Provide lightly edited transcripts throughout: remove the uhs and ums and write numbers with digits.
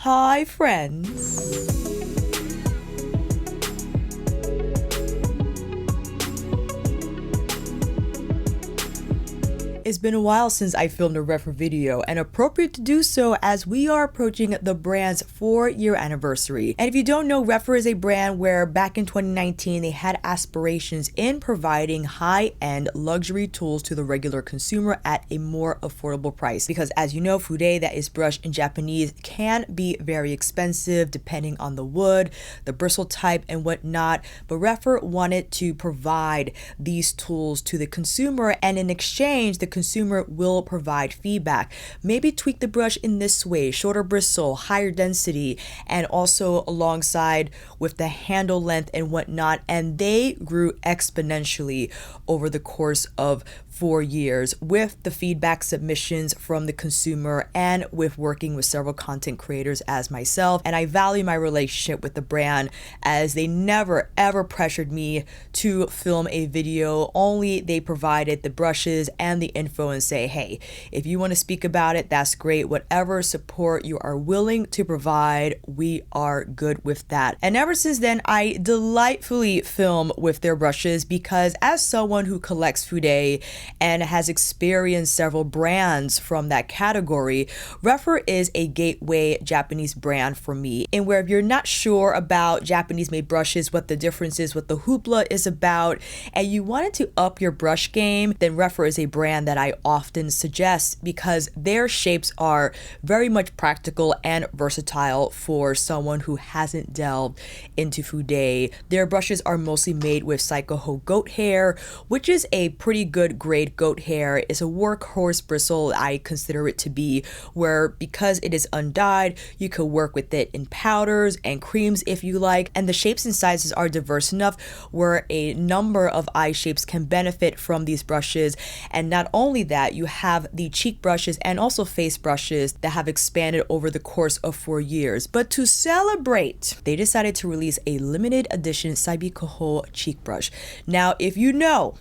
Hi, friends. It's been a while since I filmed a Rephr video, and appropriate to do so as we are approaching the brand's 4-year anniversary. And if you don't know, Rephr is a brand where back in 2019 they had aspirations in providing high-end luxury tools to the regular consumer at a more affordable price. Because as you know, Fude, that is brush in Japanese, can be very expensive depending on the wood, the bristle type, and whatnot. But Rephr wanted to provide these tools to the consumer, and in exchange, the consumer will provide feedback. Maybe tweak the brush in this way, shorter bristle, higher density, and also alongside with the handle length and whatnot. And they grew exponentially over the course of 4 years with the feedback submissions from the consumer and with working with several content creators as myself. And I value my relationship with the brand as they never ever pressured me to film a video. Only they provided the brushes and the info and say, hey, if you want to speak about it, that's great. Whatever support you are willing to provide, we are good with that. And ever since then, I delightfully film with their brushes because as someone who collects Fude and has experienced several brands from that category, Rephr is a gateway Japanese brand for me. And where if you're not sure about Japanese made brushes, what the difference is, what the hoopla is about, and you wanted to up your brush game, then Rephr is a brand that I often suggest because their shapes are very much practical and versatile for someone who hasn't delved into Fude. Their brushes are mostly made with Saibikoho goat hair, which is a pretty good grade goat hair. It's a workhorse bristle, I consider it to be, where because it is undyed, you could work with it in powders and creams if you like, and the shapes and sizes are diverse enough where a number of eye shapes can benefit from these brushes. And not only that, you have the cheek brushes and also face brushes that have expanded over the course of 4 years. But to celebrate, they decided to release a limited edition Saibikoho cheek brush. Now, if you know,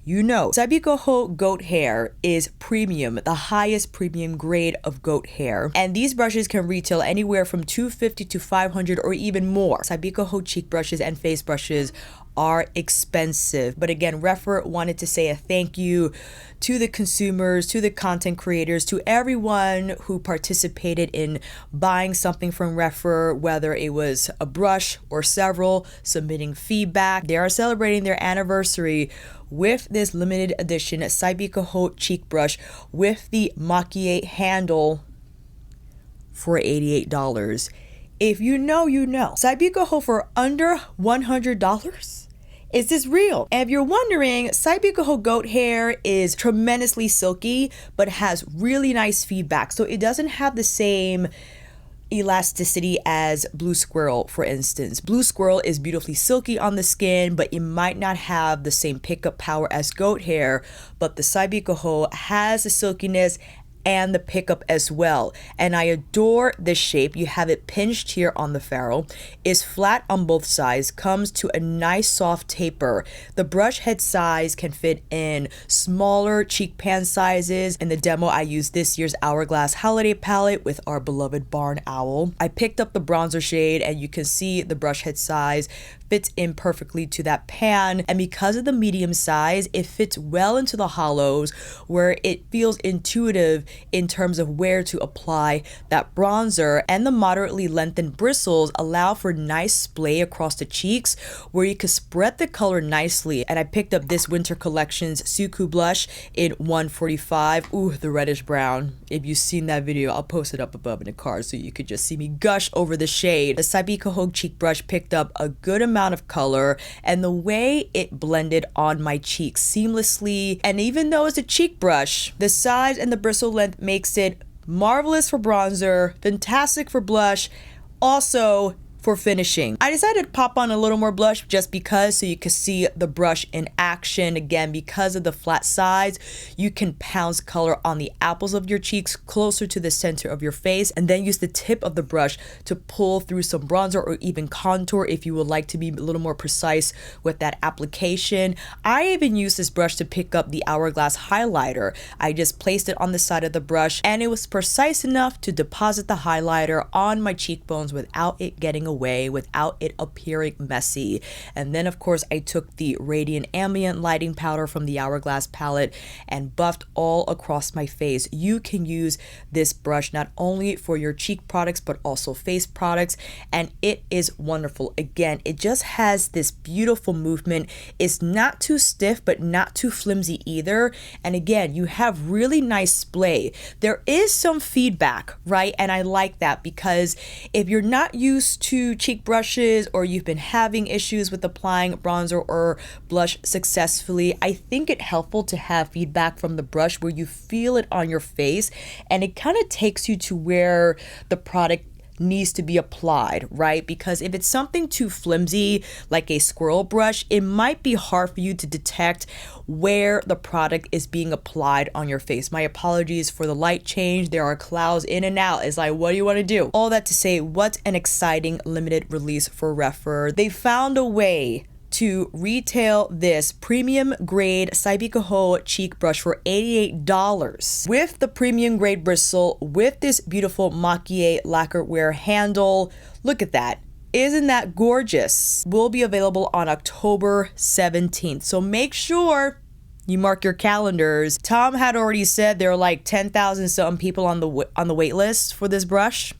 Saibikoho goat hair is premium, the highest premium grade of goat hair. And these brushes can retail anywhere from $250 to $500 or even more. Saibikoho cheek brushes and face brushes are expensive. But again, Rephr wanted to say a thank you to the consumers, to the content creators, to everyone who participated in buying something from Rephr, whether it was a brush or several, submitting feedback. They are celebrating their anniversary with this limited edition Saibikoho cheek brush with the makie handle for $88. If you know, you know. Saibikoho for under $100? Is this real? And if you're wondering, Saibikoho goat hair is tremendously silky, but has really nice feedback. So it doesn't have the same elasticity as Blue Squirrel, for instance. Blue Squirrel is beautifully silky on the skin, but it might not have the same pickup power as goat hair. But the Saibikoho has the silkiness and the pickup as well. And I adore this shape. You have it pinched here on the ferrule. It's flat on both sides, comes to a nice soft taper. The brush head size can fit in smaller cheek pan sizes. In the demo, I used this year's Hourglass holiday palette with our beloved barn owl. I picked up the bronzer shade and you can see the brush head size fits in perfectly to that pan, and because of the medium size, it fits well into the hollows where it feels intuitive in terms of where to apply that bronzer, and the moderately lengthened bristles allow for nice splay across the cheeks where you can spread the color nicely. And I picked up this winter collection's Suqqu blush in 145. Ooh, the reddish brown. If you've seen that video, I'll post it up above in the card so you could just see me gush over the shade. The Saibikoho cheek brush picked up a good amount of color, and the way it blended on my cheeks seamlessly. And even though it's a cheek brush, the size and the bristle length makes it marvelous for bronzer, fantastic for blush, also for finishing. I decided to pop on a little more blush just because, so you can see the brush in action. Again, because of the flat sides, you can pounce color on the apples of your cheeks closer to the center of your face, and then use the tip of the brush to pull through some bronzer or even contour if you would like to be a little more precise with that application. I even used this brush to pick up the Hourglass highlighter. I just placed it on the side of the brush and it was precise enough to deposit the highlighter on my cheekbones without it getting away, without it appearing messy. And then of course I took the Radiant Ambient lighting powder from the Hourglass palette and buffed all across my face. You can use this brush not only for your cheek products but also face products, and it is wonderful. Again, it just has this beautiful movement. It's not too stiff but not too flimsy either, and again, you have really nice splay. There is some feedback, right? And I like that, because if you're not used to cheek brushes or you've been having issues with applying bronzer or blush successfully, I think it's helpful to have feedback from the brush where you feel it on your face and it kind of takes you to where the product needs to be applied, right? Because if it's something too flimsy like a squirrel brush, it might be hard for you to detect where the product is being applied on your face. My apologies for the light change. There are clouds in and out. It's like, what do you want to do? All that to say, what an exciting limited release for Rephr. They found a way to retail this premium grade Saibikoho cheek brush for $88 with the premium grade bristle, with this beautiful maquille lacquerware handle. Look at that. Isn't that gorgeous? Will be available on October 17th. So make sure you mark your calendars. Tom had already said there are like 10,000 something people on the wait list for this brush.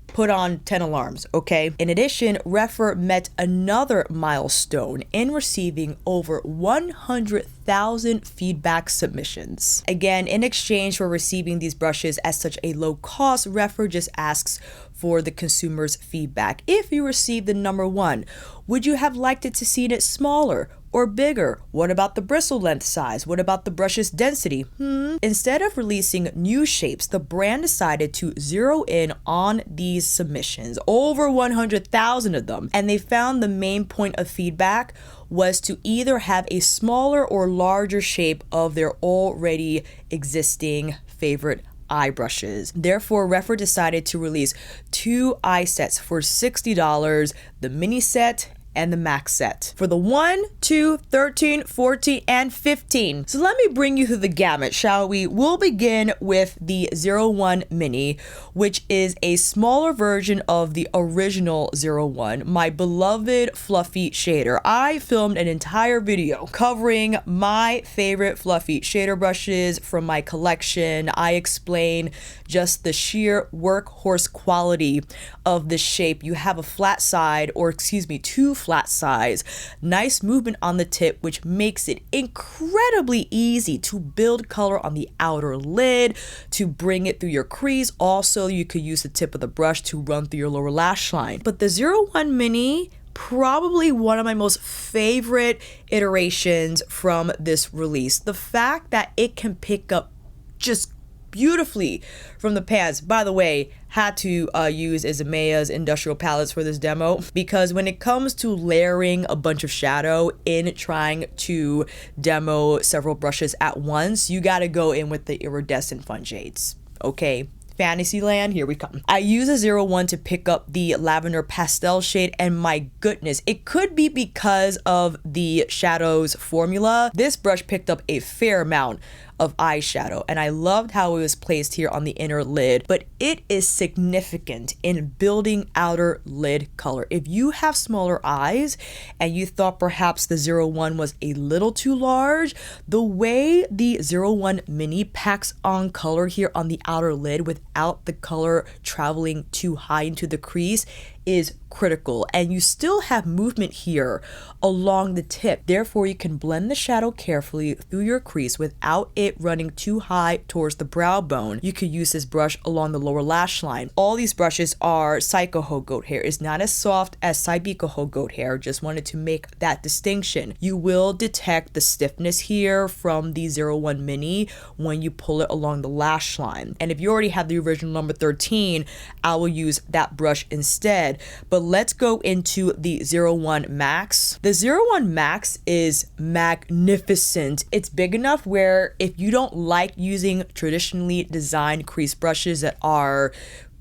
Put on 10 alarms, okay? In addition, Rephr met another milestone in receiving over 100,000 feedback submissions. Again, in exchange for receiving these brushes at such a low cost, Rephr just asks for the consumer's feedback. If you received the number 1, would you have liked it to see it smaller or bigger? What about the bristle length size? What about the brush's density? Instead of releasing new shapes, the brand decided to zero in on these submissions, over 100,000 of them, and they found the main point of feedback was to either have a smaller or larger shape of their already existing favorite eye brushes. Therefore, Rephr decided to release 2 eye sets for $60, the mini set and the max set for the 1, 2, 13, 14, and 15. So let me bring you through the gamut, shall we? We'll begin with the 01 Mini, which is a smaller version of the original 01, my beloved fluffy shader. I filmed an entire video covering my favorite fluffy shader brushes from my collection. I explain just the sheer workhorse quality of this shape. You have a flat side, or excuse me, 2 flat sides, nice movement on the tip, which makes it incredibly easy to build color on the outer lid, to bring it through your crease. Also, you could use the tip of the brush to run through your lower lash line. But the 01 Mini, probably one of my most favorite iterations from this release. The fact that it can pick up just beautifully from the pans. By the way, had to use Isamaya's industrial palettes for this demo, because when it comes to layering a bunch of shadow in trying to demo several brushes at once, you gotta go in with the iridescent fun shades, okay? Fantasyland, here we come. I use a 01 to pick up the lavender pastel shade, and my goodness, it could be because of the shadows formula. This brush picked up a fair amount of eyeshadow, and I loved how it was placed here on the inner lid, but it is significant in building outer lid color. If you have smaller eyes and you thought perhaps the 01 was a little too large, the way the 01 Mini packs on color here on the outer lid without the color traveling too high into the crease is critical, and you still have movement here along the tip. Therefore, you can blend the shadow carefully through your crease without it running too high towards the brow bone. You could use this brush along the lower lash line. All these brushes are Saibikoho goat hair. It's not as soft as Saibikoho goat hair. Just wanted to make that distinction. You will detect the stiffness here from the 01 mini when you pull it along the lash line. And if you already have the original number 13, I will use that brush instead. But let's go into the 01 Max. The 01 Max is magnificent. It's big enough where if you don't like using traditionally designed crease brushes that are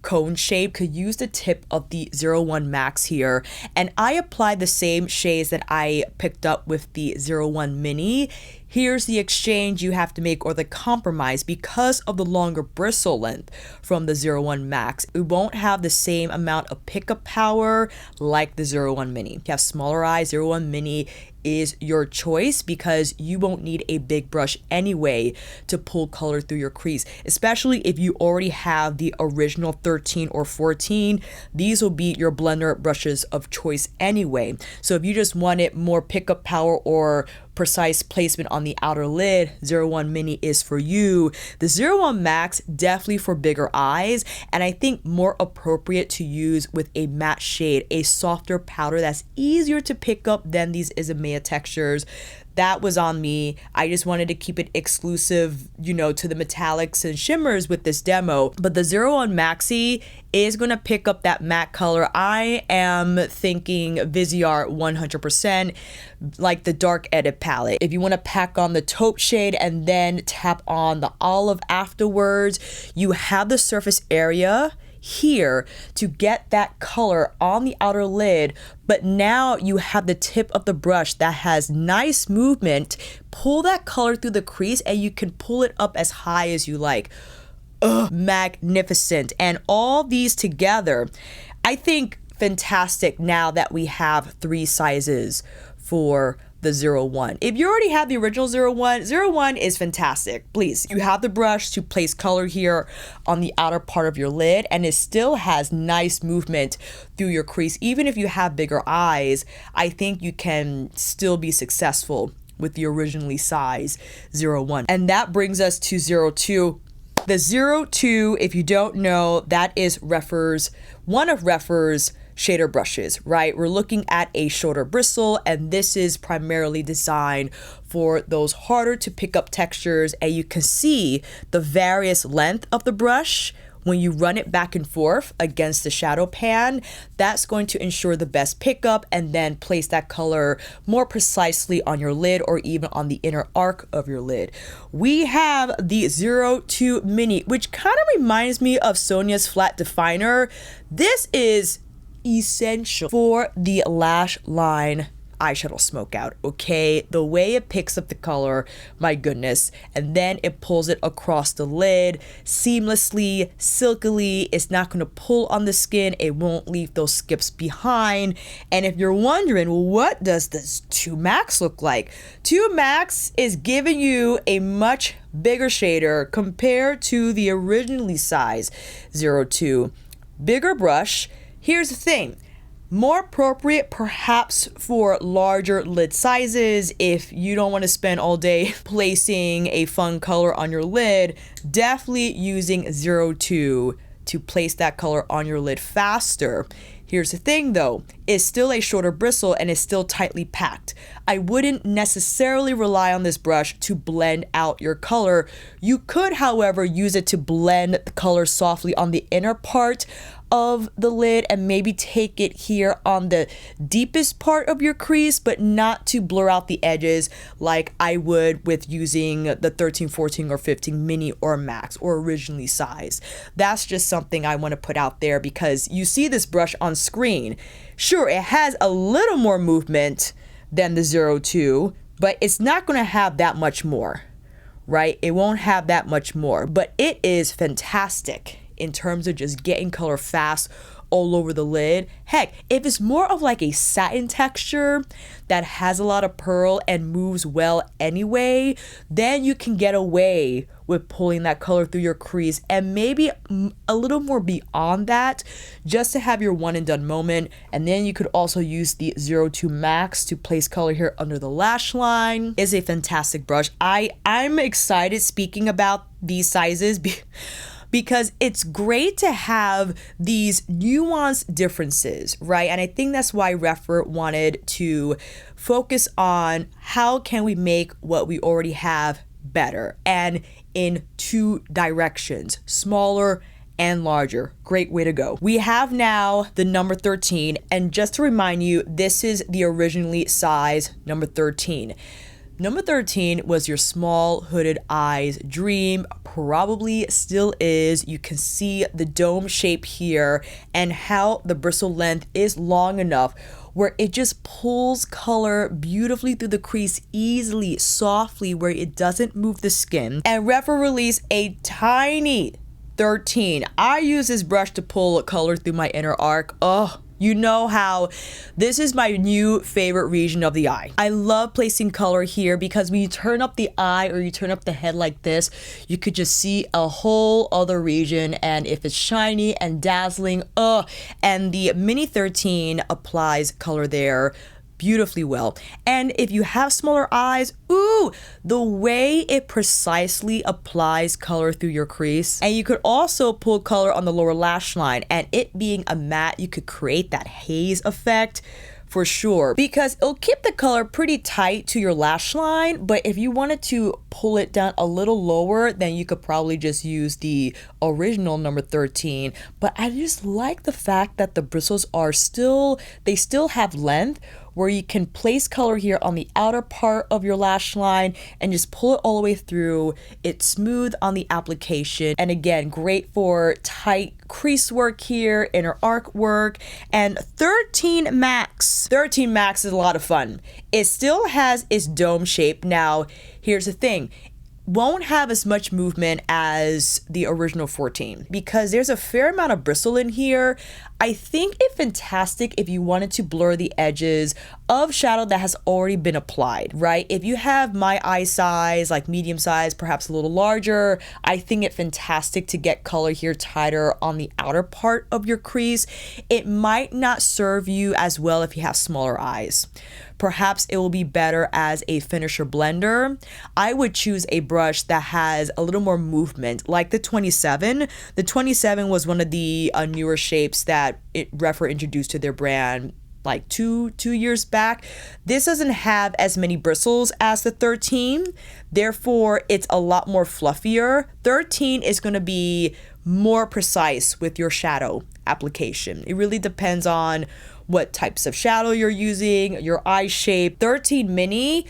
cone shape, could use the tip of the 01 Max here. And I applied the same shades that I picked up with the 01 Mini. Here's the exchange you have to make, or the compromise, because of the longer bristle length from the 01 Max. It won't have the same amount of pickup power like the 01 Mini. If you have smaller eyes, 01 Mini is your choice because you won't need a big brush anyway to pull color through your crease, especially if you already have the original 13 or 14. These will be your blender brushes of choice anyway. So if you just wanted more pickup power or precise placement on the outer lid, 01 Mini is for you. The 01 Max definitely for bigger eyes, and I think more appropriate to use with a matte shade, a softer powder that's easier to pick up than these Isamaya textures. That was on me. I just wanted to keep it exclusive, you know, to the metallics and shimmers with this demo. But the 01 Maxi is going to pick up that matte color. I am thinking Viseart 100%, like the dark edit palette. If you want to pack on the taupe shade and then tap on the olive afterwards, you have the surface area here to get that color on the outer lid, but now you have the tip of the brush that has nice movement. Pull that color through the crease and you can pull it up as high as you like. Magnificent. And all these together, I think fantastic now that we have 3 sizes for the 01. If you already have the original 01 is fantastic. Please, you have the brush to place color here on the outer part of your lid, and it still has nice movement through your crease. Even if you have bigger eyes, I think you can still be successful with the originally sized 01. And that brings us to 02. The 02, if you don't know, that is Rephr's, one of Rephr's shader brushes, right? We're looking at a shorter bristle, and this is primarily designed for those harder to pick up textures, and you can see the various length of the brush when you run it back and forth against the shadow pan. That's going to ensure the best pickup and then place that color more precisely on your lid or even on the inner arc of your lid. We have the 02 Mini, which kind of reminds me of Sonia's flat definer. This is essential for the lash line eyeshadow smoke out, okay? The way it picks up the color, my goodness, and then it pulls it across the lid seamlessly, silkily. It's not going to pull on the skin. It won't leave those skips behind. And if you're wondering, well, what does this 2 Max look like? 2 Max is giving you a much bigger shader compared to the originally sized 02. Bigger brush. Here's the thing, more appropriate perhaps for larger lid sizes. If you don't want to spend all day placing a fun color on your lid, definitely using 02 to place that color on your lid faster. Here's the thing though, it's still a shorter bristle and it's still tightly packed. I wouldn't necessarily rely on this brush to blend out your color. You could, however, use it to blend the color softly on the inner part of the lid and maybe take it here on the deepest part of your crease, but not to blur out the edges like I would with using the 13, 14, or 15 Mini or Max or originally sized. That's just something I want to put out there because you see this brush on screen. Sure, it has a little more movement than the 02, but it's not going to have that much more, right? It won't have that much more, but it is fantastic in terms of just getting color fast all over the lid. Heck, if it's more of like a satin texture that has a lot of pearl and moves well anyway, then you can get away with pulling that color through your crease, and maybe a little more beyond that, just to have your one and done moment. And then you could also use the 02 Max to place color here under the lash line. It's a fantastic brush. I'm excited speaking about these sizes because it's great to have these nuanced differences, right? And I think that's why Rephr wanted to focus on how can we make what we already have better, and in two directions, smaller and larger. Great way to go. We have now the number 13, and just to remind you, this is the originally size number 13. Number 13 was your small hooded eyes dream, probably still is. You can see the dome shape here and how the bristle length is long enough where it just pulls color beautifully through the crease easily, softly, where it doesn't move the skin. And Rephr released a tiny 13. I use this brush to pull color through my inner arc. Oh, you know how this is my new favorite region of the eye. I love placing color here because when you turn up the eye or you turn up the head like this, you could just see a whole other region. And if it's shiny and dazzling, and the mini 13 applies color there beautifully well. And if you have smaller eyes, the way it precisely applies color through your crease. And you could also pull color on the lower lash line, and it being a matte, you could create that haze effect for sure, because it'll keep the color pretty tight to your lash line. But if you wanted to pull it down a little lower, then you could probably just use the original number 13. But I just like the fact that the bristles are still have length, where you can place color here on the outer part of your lash line and just pull it all the way through. It's smooth on the application, and again, great for tight crease work here, inner arc work. And 13 Max. 13 Max is a lot of fun. It still has its dome shape. Now, here's the thing. Won't have as much movement as the original 14 because there's a fair amount of bristle in here. I think it's fantastic if you wanted to blur the edges of shadow that has already been applied, right? If you have my eye size, like medium size, perhaps a little larger, I think it's fantastic to get color here tighter on the outer part of your crease. It might not serve you as well if you have smaller eyes. Perhaps it will be better as a finisher blender. I would choose a brush that has a little more movement, like the 27. The 27 was one of the newer shapes that Rephr introduced to their brand like two years back. This doesn't have as many bristles as the 13, therefore it's a lot more fluffier. 13 is going to be more precise with your shadow application. It really depends on what types of shadow you're using, your eye shape. 13 mini,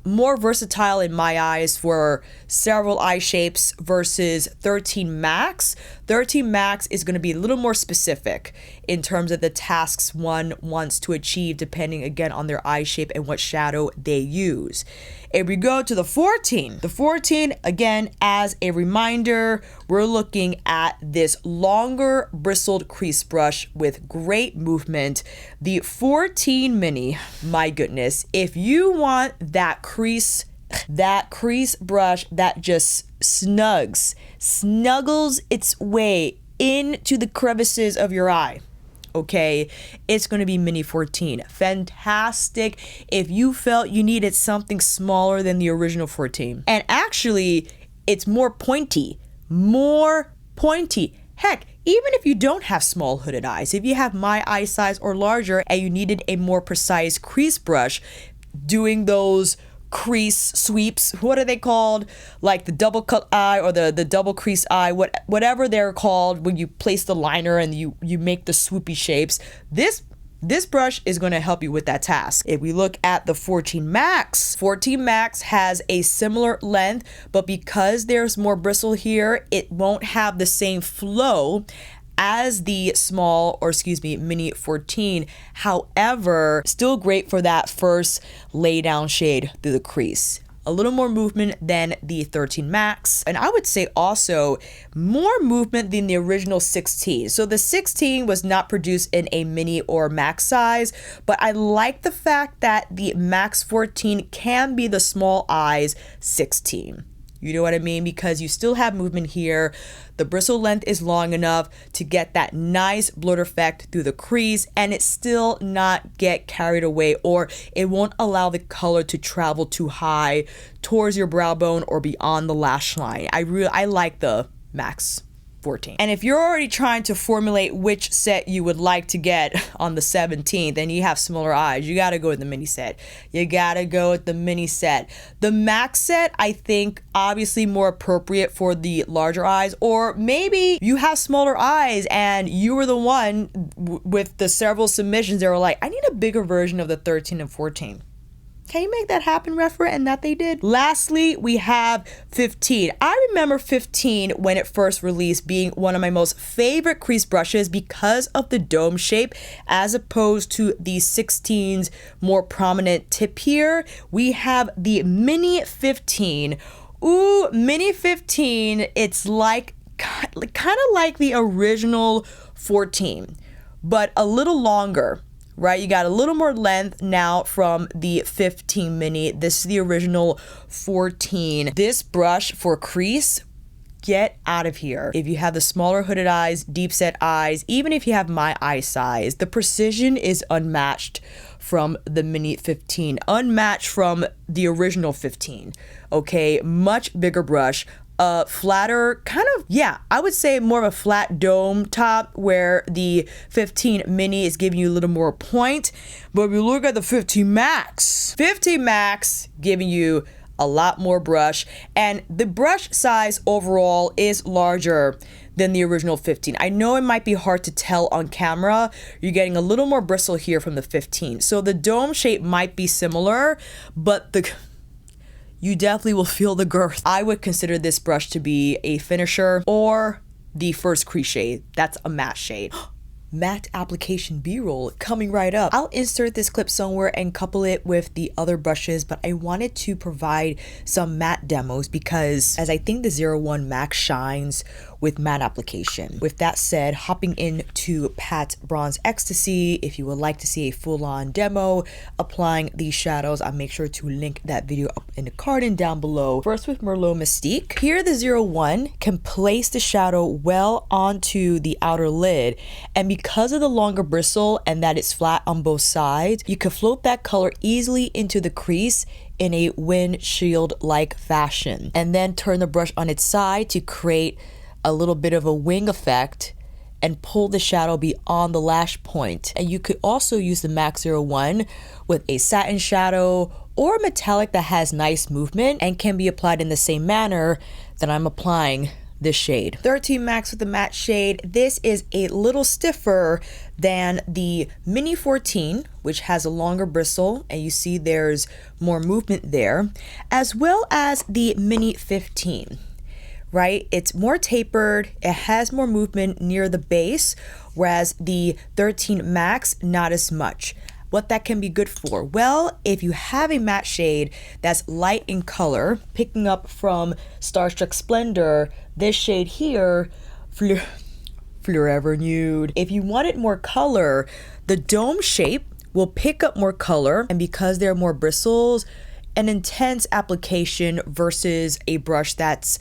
more versatile in my eyes for several eye shapes versus 13 Max. 13 Max is going to be a little more specific in terms of the tasks one wants to achieve, depending again on their eye shape and what shadow they use. If we go to the 14, again, as a reminder, we're looking at this longer bristled crease brush with great movement. The 14 mini, my goodness, if you want that crease brush that just snuggles its way into the crevices of your eye, okay, it's going to be mini 14. Fantastic if you felt you needed something smaller than the original 14. And actually, it's more pointy. Heck, even if you don't have small hooded eyes, if you have my eye size or larger and you needed a more precise crease brush, doing those crease sweeps, what are they called, like the double cut eye or the double crease eye, whatever they're called, when you place the liner and you make the swoopy shapes, this brush is going to help you with that task. If we look at the 14 Max has a similar length, but because there's more bristle here, it won't have the same flow as the mini 14. However, still great for that first lay down shade through the crease. A little more movement than the 13 Max. And I would say also more movement than the original 16. So the 16 was not produced in a mini or max size, but I like the fact that the Max 14 can be the small eyes 16. You know what I mean? Because you still have movement here. The bristle length is long enough to get that nice blurred effect through the crease, and it still not get carried away, or it won't allow the color to travel too high towards your brow bone or beyond the lash line. I like the Max 14. And if you're already trying to formulate which set you would like to get on the 17th and you have smaller eyes, you gotta go with the mini set. You gotta go with the mini set. The Max set, I think, obviously more appropriate for the larger eyes, or maybe you have smaller eyes and you were the one with the several submissions that were like, I need a bigger version of the 13 and 14. Can you make that happen, Rephr? And that they did. Lastly, we have 15. I remember 15 when it first released being one of my most favorite crease brushes because of the dome shape, as opposed to the 16's more prominent tip here. We have the Mini 15. Ooh, Mini 15, it's like kind of like the original 14, but a little longer. Right, you got a little more length now from the 15 mini. This is the original 14. This brush for crease, get out of here. If you have the smaller hooded eyes, deep set eyes, even if you have my eye size, the precision is unmatched from the mini 15, unmatched from the original 15. Okay, much bigger brush. Flatter, kind of, yeah, I would say more of a flat dome top, where the 15 mini is giving you a little more point. But if you look at the 15 Max giving you a lot more brush, and the brush size overall is larger than the original 15. I know it might be hard to tell on camera. You're getting a little more bristle here from the 15. So the dome shape might be similar, but you definitely will feel the girth. I would consider this brush to be a finisher or the first crease shade. That's a matte shade. Matte application B-roll coming right up. I'll insert this clip somewhere and couple it with the other brushes, but I wanted to provide some matte demos because as I think the 01 Max shines with matte application. With that said, hopping into Pat Bronze Ecstasy, if you would like to see a full-on demo applying these shadows, I'll make sure to link that video up in the card and down below. First with Merlot Mystique. Here the 01 can place the shadow well onto the outer lid, and because of the longer bristle and that it's flat on both sides, you can float that color easily into the crease in a windshield-like fashion, and then turn the brush on its side to create a little bit of a wing effect and pull the shadow beyond the lash point. And you could also use the Max 01 with a satin shadow or a metallic that has nice movement and can be applied in the same manner that I'm applying this shade. 13 Max with the matte shade. This is a little stiffer than the Mini 14, which has a longer bristle, and you see there's more movement there, as well as the Mini 15. Right? It's more tapered, it has more movement near the base, whereas the 13 Max, not as much. What that can be good for? Well, if you have a matte shade that's light in color, picking up from Starstruck Splendor, this shade here, Forever Nude. If you wanted more color, the dome shape will pick up more color, and because there are more bristles, an intense application versus a brush that's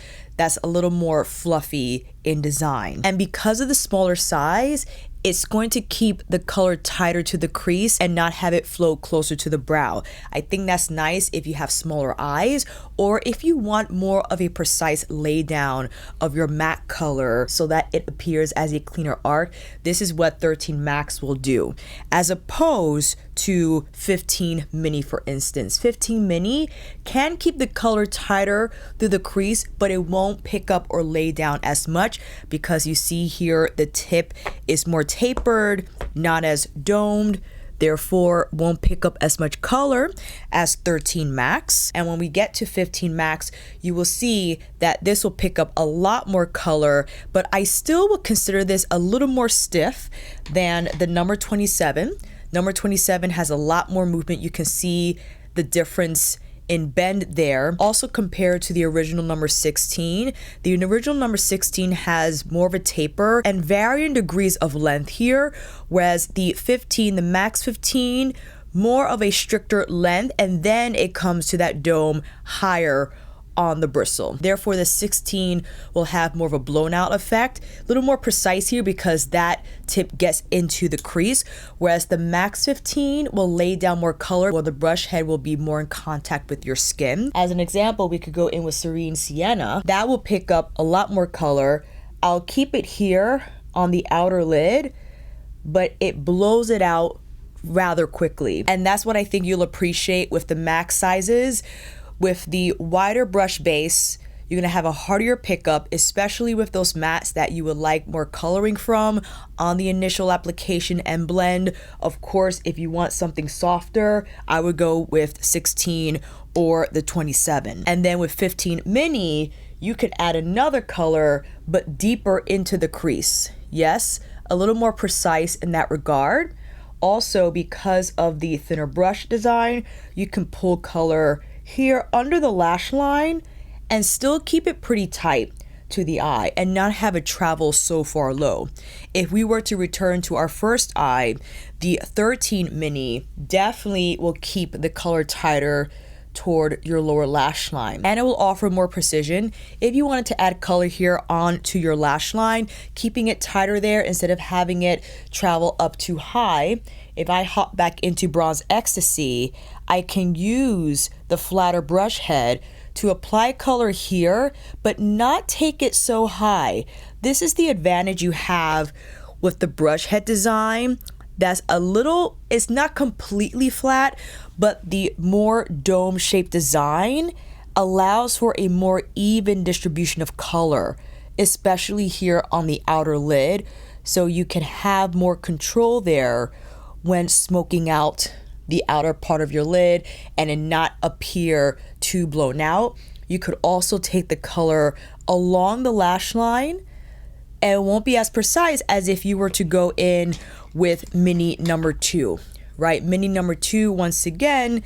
a little more fluffy in design. And because of the smaller size, it's going to keep the color tighter to the crease and not have it flow closer to the brow. I think that's nice if you have smaller eyes, or if you want more of a precise lay down of your matte color so that it appears as a cleaner arc. This is what 13 Max will do, as opposed to 15 Mini, for instance. 15 Mini can keep the color tighter through the crease, but it won't pick up or lay down as much, because you see here the tip is more tapered, not as domed, therefore won't pick up as much color as 13 Max. And when we get to 15 Max, you will see that this will pick up a lot more color, but I still would consider this a little more stiff than the number 27. Number 27 has a lot more movement. You can see the difference in bend there. Also compared to the original number 16, the original number 16 has more of a taper and varying degrees of length here, whereas the 15, the Max 15, more of a stricter length, and then it comes to that dome higher on the bristle. Therefore, the 16 will have more of a blown out effect, a little more precise here because that tip gets into the crease, whereas the Max 15 will lay down more color while the brush head will be more in contact with your skin. As an example, we could go in with Serene Sienna. That will pick up a lot more color. I'll keep it here on the outer lid, but it blows it out rather quickly. And that's what I think you'll appreciate with the max sizes. With the wider brush base, you're gonna have a heartier pickup, especially with those mattes that you would like more coloring from on the initial application and blend. Of course, if you want something softer, I would go with 16 or the 27. And then with 15 mini, you could add another color, but deeper into the crease. Yes, a little more precise in that regard. Also, because of the thinner brush design, you can pull color here under the lash line and still keep it pretty tight to the eye and not have it travel so far low. If we were to return to our first eye, the 13 mini definitely will keep the color tighter toward your lower lash line, and it will offer more precision. If you wanted to add color here onto your lash line, keeping it tighter there instead of having it travel up too high, if I hop back into Bronze Ecstasy, I can use the flatter brush head to apply color here, but not take it so high. This is the advantage you have with the brush head design. That's a little, it's not completely flat, but the more dome shaped design allows for a more even distribution of color, especially here on the outer lid. So you can have more control there when smoking out the outer part of your lid and it not appear too blown out. You could also take the color along the lash line and it won't be as precise as if you were to go in with mini number 2, right? Mini number 2, once again,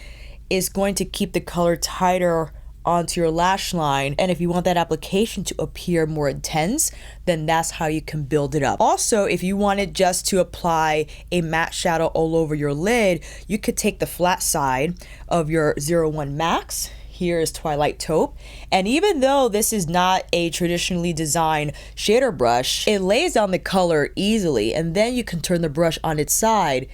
is going to keep the color tighter onto your lash line. And if you want that application to appear more intense, then that's how you can build it up. Also, if you wanted just to apply a matte shadow all over your lid, you could take the flat side of your 01 Max. Here is Twilight Taupe, and even though this is not a traditionally designed shader brush, it lays down the color easily, and then you can turn the brush on its side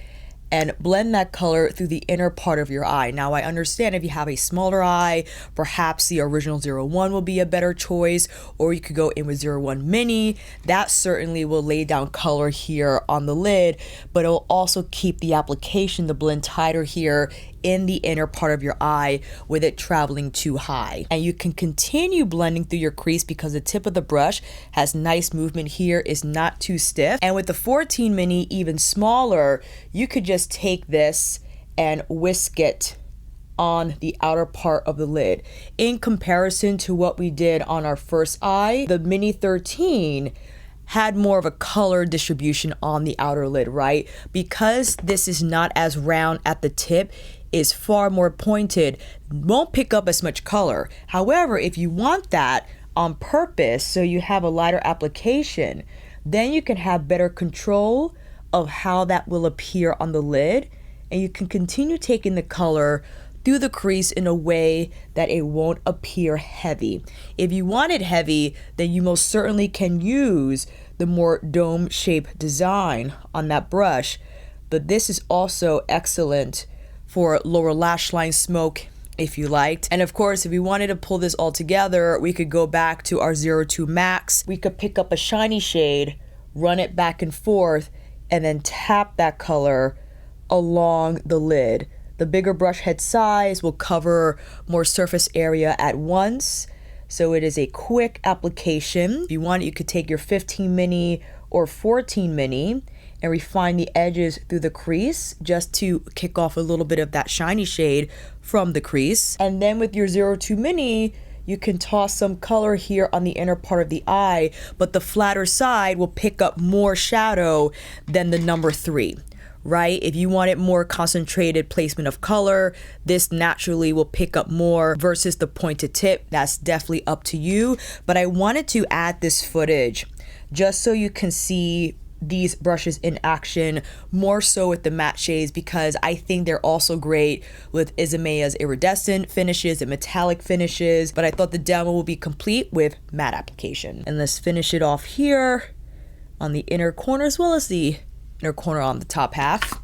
and blend that color through the inner part of your eye. Now, I understand if you have a smaller eye, perhaps the original 01 will be a better choice, or you could go in with 01 Mini. That certainly will lay down color here on the lid, but it will also keep the application, the blend tighter here in the inner part of your eye with it traveling too high. And you can continue blending through your crease because the tip of the brush has nice movement here, is not too stiff. And with the 14 mini, even smaller, you could just take this and whisk it on the outer part of the lid. In comparison to what we did on our first eye, the mini 13 had more of a color distribution on the outer lid, right? Because this is not as round at the tip, is far more pointed, won't pick up as much color. However, if you want that on purpose, so you have a lighter application, then you can have better control of how that will appear on the lid, and you can continue taking the color through the crease in a way that it won't appear heavy. If you want it heavy, then you most certainly can use the more dome shaped design on that brush, but this is also excellent for lower lash line smoke if you liked. And of course, if we wanted to pull this all together, we could go back to our 02 Max. We could pick up a shiny shade, run it back and forth, and then tap that color along the lid. The bigger brush head size will cover more surface area at once, so it is a quick application. If you want, you could take your 15 mini or 14 mini and refine the edges through the crease just to kick off a little bit of that shiny shade from the crease. And then with your 02 mini, you can toss some color here on the inner part of the eye, but the flatter side will pick up more shadow than the number 3. Right? If you want it more concentrated placement of color, this naturally will pick up more versus the pointed tip. That's definitely up to you. But I wanted to add this footage just so you can see these brushes in action, more so with the matte shades, because I think they're also great with Isamaya's iridescent finishes and metallic finishes, but I thought the demo would be complete with matte application. And let's finish it off here on the inner corner as well as the inner corner on the top half.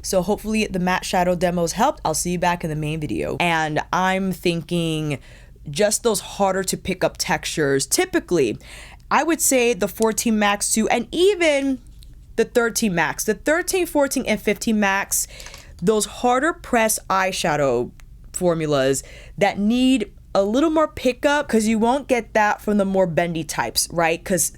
So hopefully the matte shadow demos helped. I'll see you back in the main video. And I'm thinking just those harder to pick up textures. Typically, I would say the 14 Max too, and even the 13 Max. The 13, 14, and 15 Max, those harder press eyeshadow formulas that need a little more pickup, because you won't get that from the more bendy types, right? Because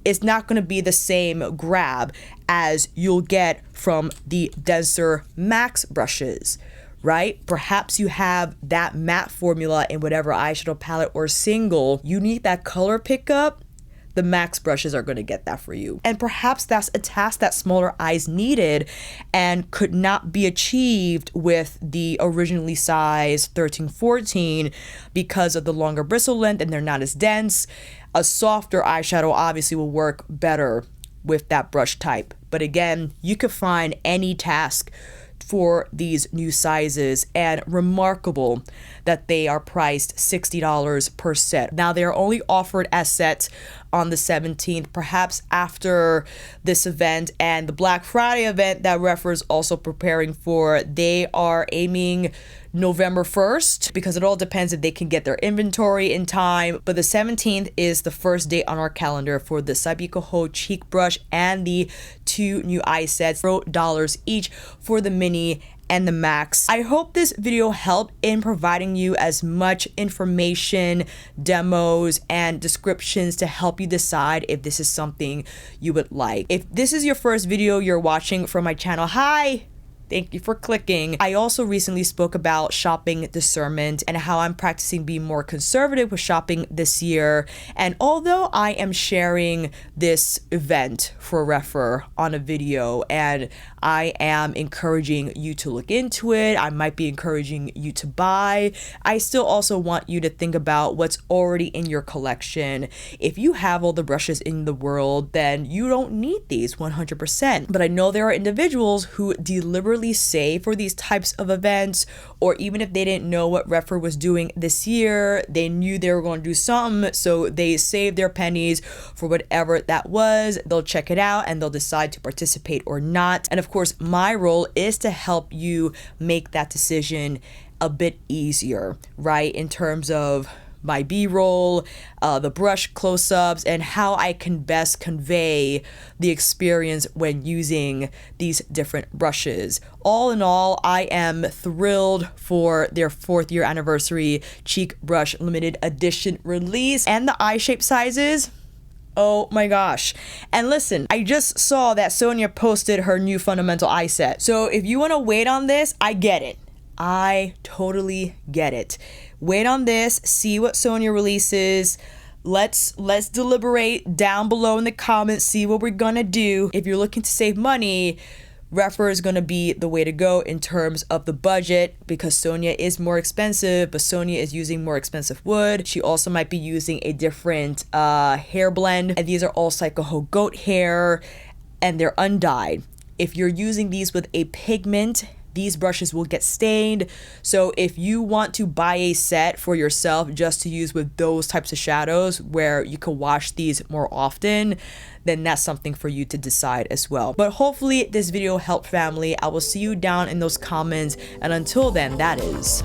it's not going to be the same grab as you'll get from the denser Max brushes, right? Perhaps you have that matte formula in whatever eyeshadow palette or single. You need that color pickup. The Max brushes are going to get that for you. And perhaps that's a task that smaller eyes needed and could not be achieved with the originally sized 13-14 because of the longer bristle length and they're not as dense. A softer eyeshadow obviously will work better with that brush type. But again, you could find any task for these new sizes, and remarkable that they are priced $60 per set. Now they are only offered as sets on the 17th, perhaps after this event and the Black Friday event that Rephr is also preparing for. They are aiming November 1st, because it all depends if they can get their inventory in time. But the 17th is the first date on our calendar for the Saibikoho cheek brush and the 2 new eye sets, $0 each for the mini and the max. I hope this video helped in providing you as much information, demos, and descriptions to help you decide if this is something you would like. If this is your first video you're watching from my channel, hi! Thank you for clicking. I also recently spoke about shopping discernment and how I'm practicing being more conservative with shopping this year. And although I am sharing this event for Rephr on a video and I am encouraging you to look into it, I might be encouraging you to buy, I still also want you to think about what's already in your collection. If you have all the brushes in the world, then you don't need these 100%. But I know there are individuals who deliberately save for these types of events, or even if they didn't know what Rephr was doing this year, they knew they were going to do something, so they saved their pennies for whatever that was. They'll check it out and they'll decide to participate or not. And of course, my role is to help you make that decision a bit easier, right? In terms of my B-roll, the brush close-ups, and how I can best convey the experience when using these different brushes. All in all, I am thrilled for their 4th year anniversary cheek brush limited edition release, and the eye shape sizes. Oh my gosh. And listen, I just saw that Sonia posted her new fundamental eye set. So if you want to wait on this, I get it. I totally get it. Wait on this, see what Sonia releases. Let's deliberate down below in the comments, see what we're gonna do. If you're looking to save money, Rephr is gonna be the way to go in terms of the budget, because Sonia is more expensive, but Sonia is using more expensive wood. She also might be using a different hair blend, and these are all Saibikoho goat hair, and they're undyed. If you're using these with a pigment, these brushes will get stained. So if you want to buy a set for yourself just to use with those types of shadows where you can wash these more often, then that's something for you to decide as well. But hopefully this video helped, family. I will see you down in those comments, and until then, that is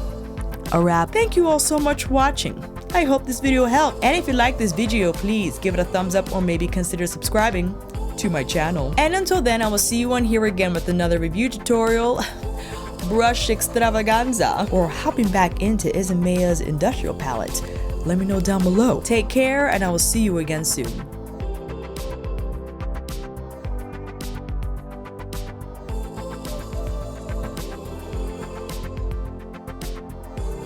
a wrap. Thank you all so much for watching. I hope this video helped, and if you like this video, please give it a thumbs up or maybe consider subscribing to my channel. And until then, I will see you on here again with another review tutorial, brush extravaganza, or hopping back into Isamaya's industrial palette. Let me know down below. Take care, and I will see you again soon.